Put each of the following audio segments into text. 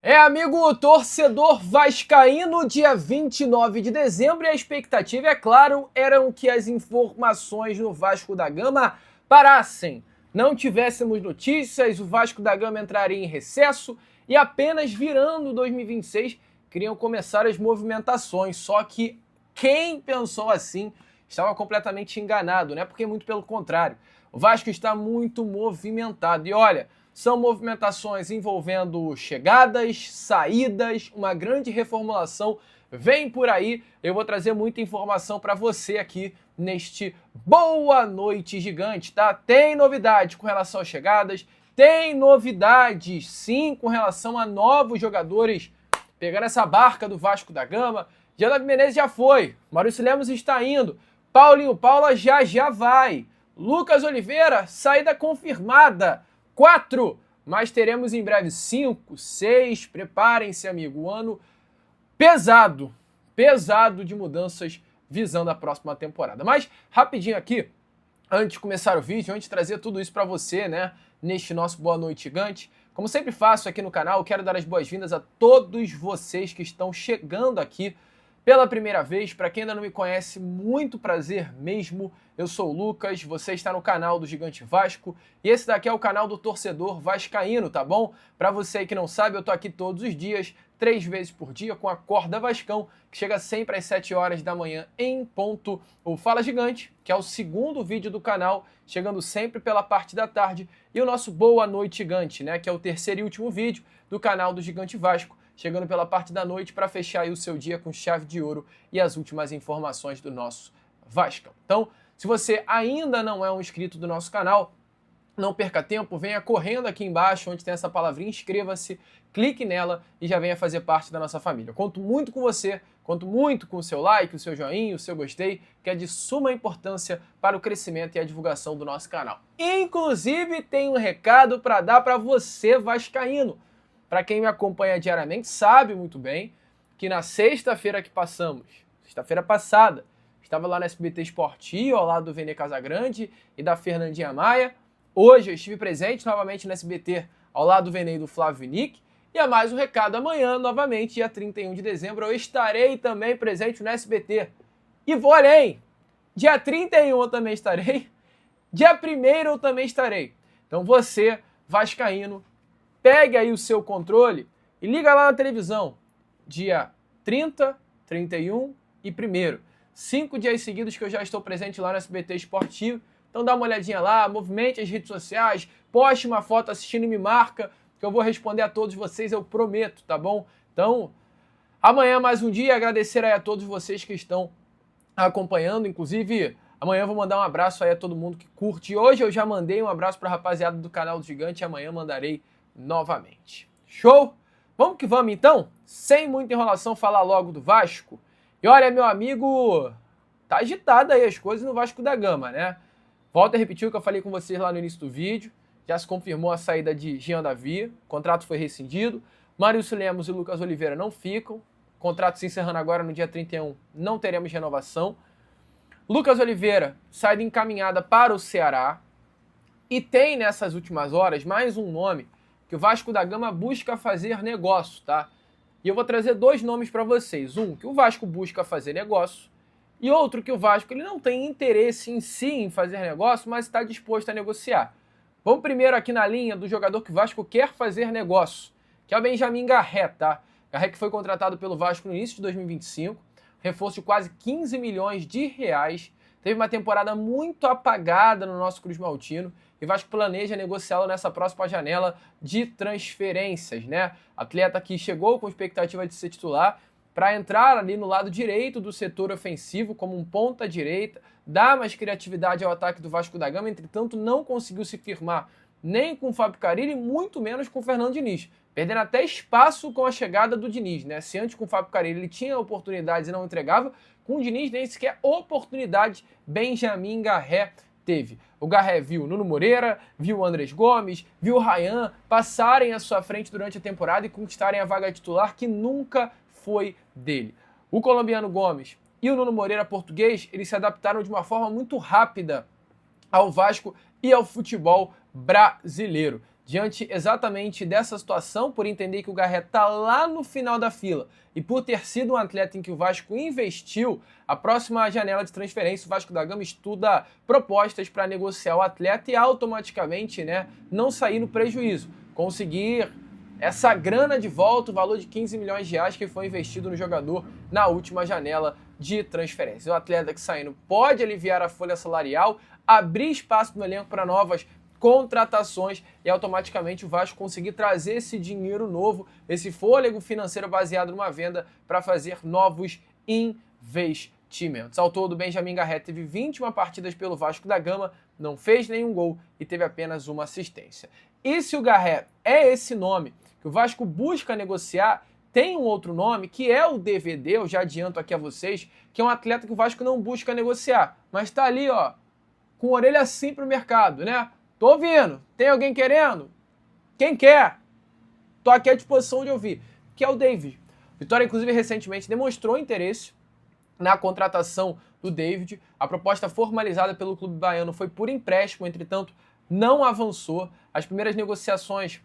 Amigo torcedor vascaíno, dia 29 de dezembro, e a expectativa, é claro, eram que as informações no Vasco da Gama parassem. Não tivéssemos notícias, o Vasco da Gama entraria em recesso e apenas virando 2026 queriam começar as movimentações. Só que quem pensou assim estava completamente enganado, né? Porque muito pelo contrário. O Vasco está muito movimentado. E olha, são movimentações envolvendo chegadas, saídas, uma grande reformulação. Vem por aí, eu vou trazer muita informação para você aqui neste Boa Noite Gigante, tá? Tem novidade com relação às chegadas, tem novidades sim com relação a novos jogadores pegando essa barca do Vasco da Gama. Davi Menezes já foi, Maurício Lemos está indo, Paulinho Paula já vai, Lucas Oliveira, saída confirmada. 4, mas teremos em breve 5, 6, preparem-se, amigo, um ano pesado de mudanças visando a próxima temporada. Mas, rapidinho aqui, antes de começar o vídeo, antes de trazer tudo isso para você, né, neste nosso Boa Noite Gigante, como sempre faço aqui no canal, quero dar as boas-vindas a todos vocês que estão chegando aqui pela primeira vez. Para quem ainda não me conhece, muito prazer mesmo. Eu sou o Lucas, você está no canal do Gigante Vasco e esse daqui é o canal do torcedor vascaíno, tá bom? Para você que não sabe, eu tô aqui todos os dias, 3 vezes por dia, com a Acorda Vascão, que chega sempre às 7 horas da manhã em ponto. O Fala Gigante, que é o segundo vídeo do canal, chegando sempre pela parte da tarde. E o nosso Boa Noite Gigante, né, que é o terceiro e último vídeo do canal do Gigante Vasco, chegando pela parte da noite para fechar aí o seu dia com chave de ouro e as últimas informações do nosso Vasco. Então, se você ainda não é um inscrito do nosso canal, não perca tempo, venha correndo aqui embaixo, onde tem essa palavrinha, inscreva-se, clique nela e já venha fazer parte da nossa família. Eu conto muito com você, conto muito com o seu like, o seu joinha, o seu gostei, que é de suma importância para o crescimento e a divulgação do nosso canal. Inclusive, tem um recado para dar para você, vascaíno. Para quem me acompanha diariamente sabe muito bem que na sexta-feira que passamos, sexta-feira passada, estava lá no SBT Esportivo, ao lado do Vene Casagrande e da Fernandinha Maia. Hoje eu estive presente novamente no SBT, ao lado do Vene e do Flávio Vinick. E há mais um recado, amanhã, novamente, dia 31 de dezembro, eu estarei também presente no SBT. E vou além! Dia 31 eu também estarei, dia 1º eu também estarei. Então você, vascaíno, pegue aí o seu controle e liga lá na televisão, dia 30, 31 e 1º. 5 dias seguidos que eu já estou presente lá no SBT Esportivo. Então dá uma olhadinha lá, movimente as redes sociais, poste uma foto assistindo e me marca, que eu vou responder a todos vocês, eu prometo, tá bom? Então, amanhã mais um dia, agradecer aí a todos vocês que estão acompanhando, inclusive amanhã eu vou mandar um abraço aí a todo mundo que curte. Hoje eu já mandei um abraço para a rapaziada do canal do Gigante e amanhã mandarei novamente. Show? Vamos que vamos então? Sem muita enrolação, falar logo do Vasco. E olha, meu amigo, tá agitado aí as coisas no Vasco da Gama, né? Volto a repetir o que eu falei com vocês lá no início do vídeo. Já se confirmou a saída de Davi, o contrato foi rescindido. Maurício Lemos e Lucas Oliveira não ficam. O contrato se encerrando agora no dia 31, não teremos renovação. Lucas Oliveira, saída encaminhada para o Ceará. E tem nessas últimas horas mais um nome que o Vasco da Gama busca fazer negócio, tá? E eu vou trazer 2 nomes para vocês. Um, que o Vasco busca fazer negócio. E outro, que o Vasco ele não tem interesse em si em fazer negócio, mas está disposto a negociar. Vamos primeiro aqui na linha do jogador que o Vasco quer fazer negócio, que é o Benjamin Garré, tá? Garré que foi contratado pelo Vasco no início de 2025, reforço de quase 15 milhões de reais, teve uma temporada muito apagada no nosso Cruz Maltino, e o Vasco planeja negociá-lo nessa próxima janela de transferências, né? Atleta que chegou com expectativa de ser titular para entrar ali no lado direito do setor ofensivo como um ponta-direita, dar mais criatividade ao ataque do Vasco da Gama, entretanto não conseguiu se firmar nem com o Fábio Carille e muito menos com o Fernando Diniz, perdendo até espaço com a chegada do Diniz, né? Se antes com o Fábio Carille ele tinha oportunidades e não entregava, com o Diniz nem sequer oportunidade Benjamin Garré teve. O Garré viu Nuno Moreira, viu o Andrés Gomes, viu o Ryan passarem à sua frente durante a temporada e conquistarem a vaga titular que nunca foi dele. O colombiano Gomes e o Nuno Moreira português, eles se adaptaram de uma forma muito rápida ao Vasco e ao futebol brasileiro. Diante exatamente dessa situação, por entender que o Garré está lá no final da fila e por ter sido um atleta em que o Vasco investiu, a próxima janela de transferência, o Vasco da Gama estuda propostas para negociar o atleta e automaticamente, né, não sair no prejuízo, conseguir essa grana de volta, o valor de 15 milhões de reais que foi investido no jogador na última janela de transferência. O atleta que saindo pode aliviar a folha salarial, abrir espaço no elenco para novas contratações e automaticamente o Vasco conseguir trazer esse dinheiro novo, esse fôlego financeiro baseado numa venda para fazer novos investimentos. Ao todo, Benjamin Garré teve 21 partidas pelo Vasco da Gama, não fez nenhum gol e teve apenas uma assistência. E se o Garré é esse nome que o Vasco busca negociar, tem um outro nome que é o DVD, eu já adianto aqui a vocês, que é um atleta que o Vasco não busca negociar, mas está ali, ó, com a orelha assim pro mercado, né? Tô ouvindo. Tem alguém querendo? Quem quer? Tô aqui à disposição de ouvir. Que é o David. Vitória, inclusive, recentemente demonstrou interesse na contratação do David. A proposta formalizada pelo clube baiano foi por empréstimo, entretanto, não avançou. As primeiras negociações,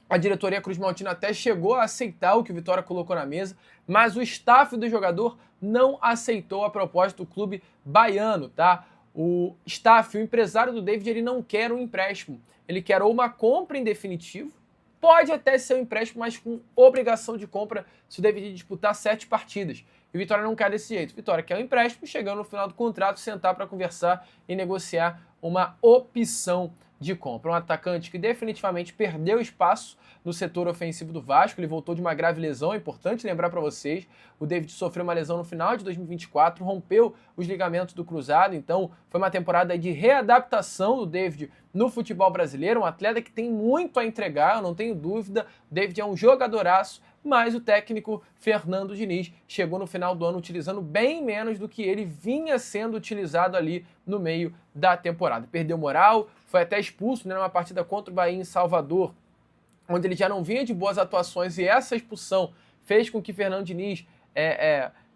a diretoria Cruz Maltina até chegou a aceitar o que o Vitória colocou na mesa, mas o staff do jogador não aceitou a proposta do clube baiano, tá? O staff, o empresário do David, ele não quer um empréstimo. Ele quer ou uma compra em definitivo, pode até ser um empréstimo, mas com obrigação de compra se o David disputar 7 partidas. E o Vitória não quer desse jeito. O Vitória quer um empréstimo, chegando no final do contrato, sentar para conversar e negociar uma opção de compra. Um atacante que definitivamente perdeu espaço no setor ofensivo do Vasco, ele voltou de uma grave lesão, é importante lembrar para vocês, o David sofreu uma lesão no final de 2024, rompeu os ligamentos do cruzado, então foi uma temporada de readaptação do David no futebol brasileiro, um atleta que tem muito a entregar, eu não tenho dúvida, o David é um jogadoraço, mas o técnico Fernando Diniz chegou no final do ano utilizando bem menos do que ele vinha sendo utilizado ali no meio da temporada. Perdeu moral, foi até expulso, né, numa partida contra o Bahia em Salvador, onde ele já não vinha de boas atuações, e essa expulsão fez com que Fernando Diniz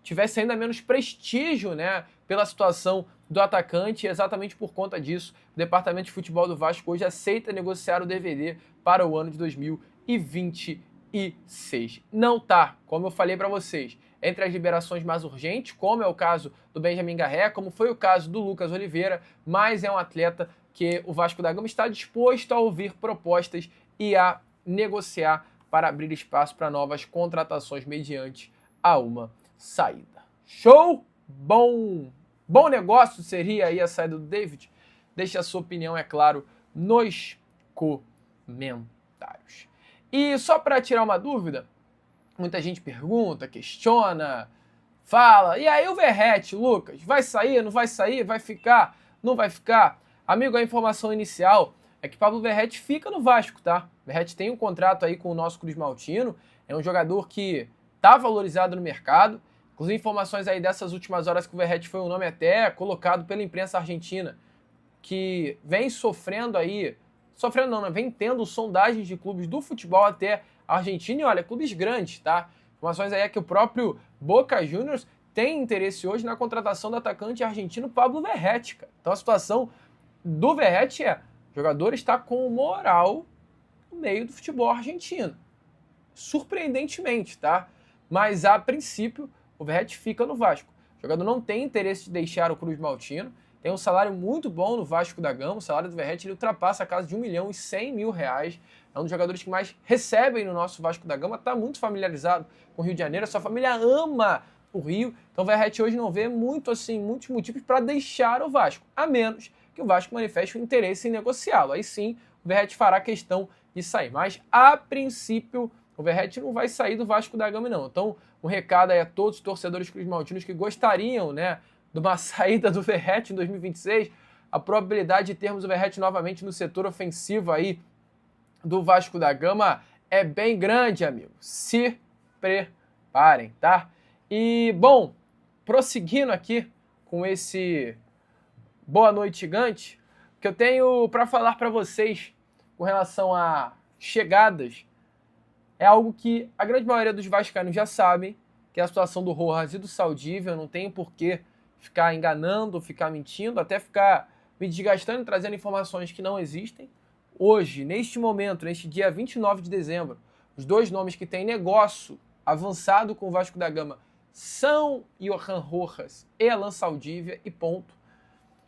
tivesse ainda menos prestígio, né, pela situação do atacante, e exatamente por conta disso, o Departamento de Futebol do Vasco hoje aceita negociar o DVD para o ano de 2026. Não tá, como eu falei para vocês, entre as liberações mais urgentes, como é o caso do Benjamin Garré, como foi o caso do Lucas Oliveira, mas é um atleta que o Vasco da Gama está disposto a ouvir propostas e a negociar para abrir espaço para novas contratações mediante a uma saída. Show? Bom negócio seria aí a saída do David? Deixe a sua opinião, é claro, nos comentários. E só para tirar uma dúvida, muita gente pergunta, questiona, fala, e aí o Verratti, Lucas, vai sair, não vai sair, vai ficar, não vai ficar? Amigo, a informação inicial é que Pablo Verratti fica no Vasco, tá? O Verratti tem um contrato aí com o nosso Cruz Maltino, é um jogador que tá valorizado no mercado, inclusive informações aí dessas últimas horas que o Verratti foi um nome até colocado pela imprensa argentina, que vem vem tendo sondagens de clubes do futebol até argentino, e olha, clubes grandes, tá? Informações aí é que o próprio Boca Juniors tem interesse hoje na contratação do atacante argentino Pablo Verratti, cara. Então a situação do Verratti o jogador está com moral no meio do futebol argentino. Surpreendentemente, tá? Mas a princípio, o Verratti fica no Vasco. O jogador não tem interesse de deixar o Cruz Maltino, tem um salário muito bom no Vasco da Gama, o salário do Verratti ele ultrapassa a casa de R$1.100.000, é um dos jogadores que mais recebem no nosso Vasco da Gama, está muito familiarizado com o Rio de Janeiro, a sua família ama o Rio, então o Verratti hoje não vê muitos motivos para deixar o Vasco, a menos que o Vasco manifeste o interesse em negociá-lo. Aí sim, o Verratti fará questão de sair. Mas, a princípio, o Verratti não vai sair do Vasco da Gama, não. Então, um recado aí a todos os torcedores cruzmaltinos que gostariam, né, de uma saída do Verratti em 2026, a probabilidade de termos o Verratti novamente no setor ofensivo aí do Vasco da Gama é bem grande, amigo. Se preparem, tá? E, bom, prosseguindo aqui com esse Boa Noite Gigante, que eu tenho para falar para vocês com relação a chegadas, é algo que a grande maioria dos vascaínos já sabem, que é a situação do Rojas e do Saldívia. Eu não tenho por que ficar enganando, ficar mentindo, até ficar me desgastando, trazendo informações que não existem. hoje, neste momento, neste dia 29 de dezembro, os dois nomes que têm negócio avançado com o Vasco da Gama são Johan Rojas e Alan Saldívia e ponto.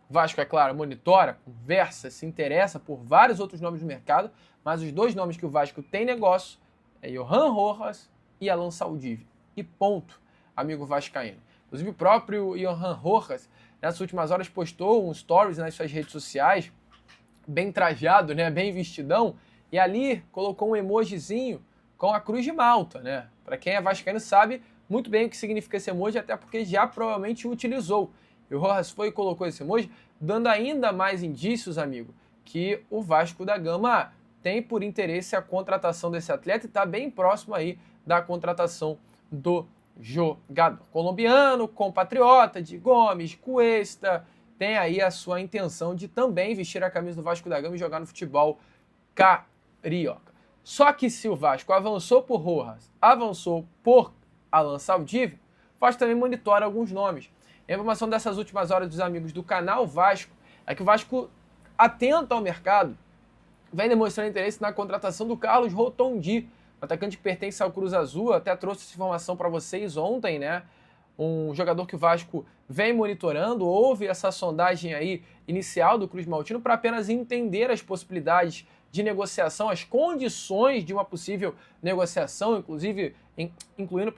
O Vasco, é claro, monitora, conversa, se interessa por vários outros nomes do mercado, mas os dois nomes que o Vasco tem negócio é Johan Rojas e Alan Saldívia. E ponto, amigo vascaíno. Inclusive o próprio Johan Rojas, nessas últimas horas, postou um stories nas suas redes sociais, bem trajado, né, bem vestidão, e ali colocou um emojizinho com a Cruz de Malta, né? Para quem é vascaíno sabe muito bem o que significa esse emoji, até porque já provavelmente o utilizou. E o Rojas foi e colocou esse emoji, dando ainda mais indícios, amigo, que o Vasco da Gama tem por interesse a contratação desse atleta e está bem próximo aí da contratação do jogador colombiano, compatriota de Gomes, Cuesta, tem aí a sua intenção de também vestir a camisa do Vasco da Gama e jogar no futebol carioca. Só que se o Vasco avançou por Rojas, avançou por Alan Saldívia, o Vasco também monitora alguns nomes. A informação dessas últimas horas dos amigos do canal Vasco é que o Vasco, atento ao mercado, vem demonstrando interesse na contratação do Carlos Rotondi, um atacante que pertence ao Cruz Azul. Até trouxe essa informação para vocês ontem, né? Um jogador que o Vasco vem monitorando. Houve essa sondagem aí inicial do Cruz Maltino para apenas entender as possibilidades de negociação, as condições de uma possível negociação, inclusive incluindo,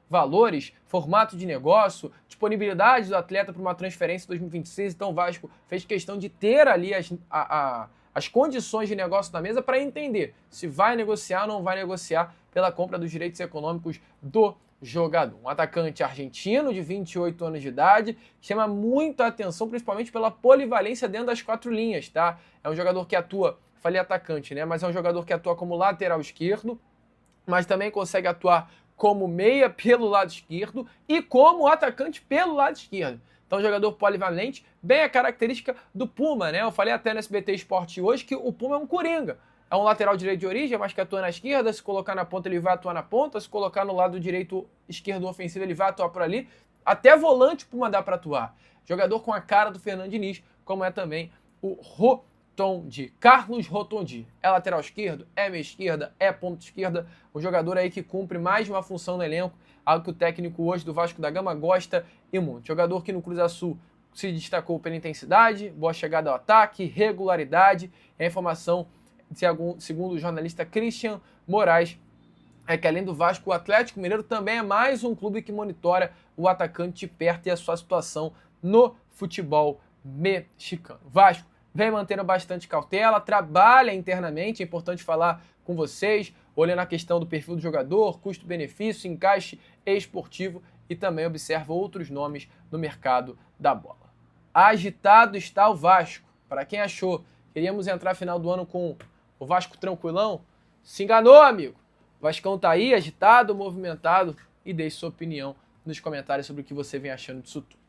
valores, formato de negócio, disponibilidade do atleta para uma transferência em 2026. Então o Vasco fez questão de ter ali as condições de negócio na mesa para entender se vai negociar ou não vai negociar pela compra dos direitos econômicos do jogador. Um atacante argentino de 28 anos de idade, que chama muita atenção, principalmente pela polivalência dentro das quatro linhas, tá? É um jogador que atua, falei atacante, né? Mas é um jogador que atua como lateral esquerdo, mas também consegue atuar como meia pelo lado esquerdo e como atacante pelo lado esquerdo. Então, jogador polivalente, bem a característica do Puma, né? Eu falei até no SBT Esporte hoje que o Puma é um coringa. É um lateral direito de origem, mas que atua na esquerda. Se colocar na ponta, ele vai atuar na ponta. Se colocar no lado direito, esquerdo ofensivo, ele vai atuar por ali. Até volante o Puma dá para atuar. Jogador com a cara do Fernando Diniz, como é também o Rotondi. Carlos Rotondi. É lateral esquerdo, é meia esquerda, é ponta esquerda. Um jogador aí que cumpre mais de uma função no elenco, algo que o técnico hoje do Vasco da Gama gosta e muito. Jogador que no Cruz Azul se destacou pela intensidade, boa chegada ao ataque, regularidade. A informação, segundo o jornalista Christian Moraes, é que além do Vasco, o Atlético Mineiro também é mais um clube que monitora o atacante de perto e a sua situação no futebol mexicano. Vasco vem mantendo bastante cautela, trabalha internamente, é importante falar com vocês, olhando a questão do perfil do jogador, custo-benefício, encaixe esportivo e também observa outros nomes no mercado da bola. Agitado está o Vasco. Para quem achou que iríamos entrar final do ano com o Vasco tranquilão, se enganou, amigo. O Vascão tá aí, agitado, movimentado, e deixe sua opinião nos comentários sobre o que você vem achando disso tudo.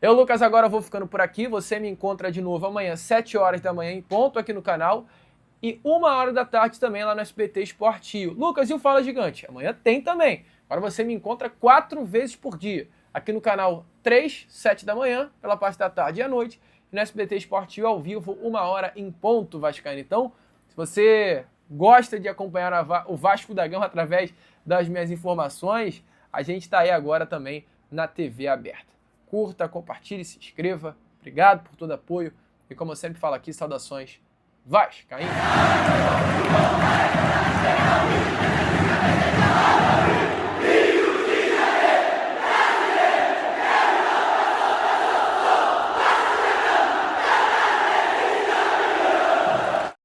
Eu, Lucas, agora vou ficando por aqui. Você me encontra de novo amanhã, 7 horas da manhã, em ponto aqui no canal. E 1 hora da tarde também lá no SBT Esporte. Lucas, e o Fala Gigante? Amanhã tem também. Agora você me encontra 4 vezes por dia. Aqui no canal 3, 7 da manhã, pela parte da tarde e à noite. E no SBT Esporte ao vivo, 1 hora em ponto, vascaíno. Então, se você gosta de acompanhar o Vasco da Gama através das minhas informações, a gente está aí agora também na TV aberta. Curta, compartilhe, se inscreva. Obrigado por todo apoio. E como eu sempre falo aqui, saudações vascaínas.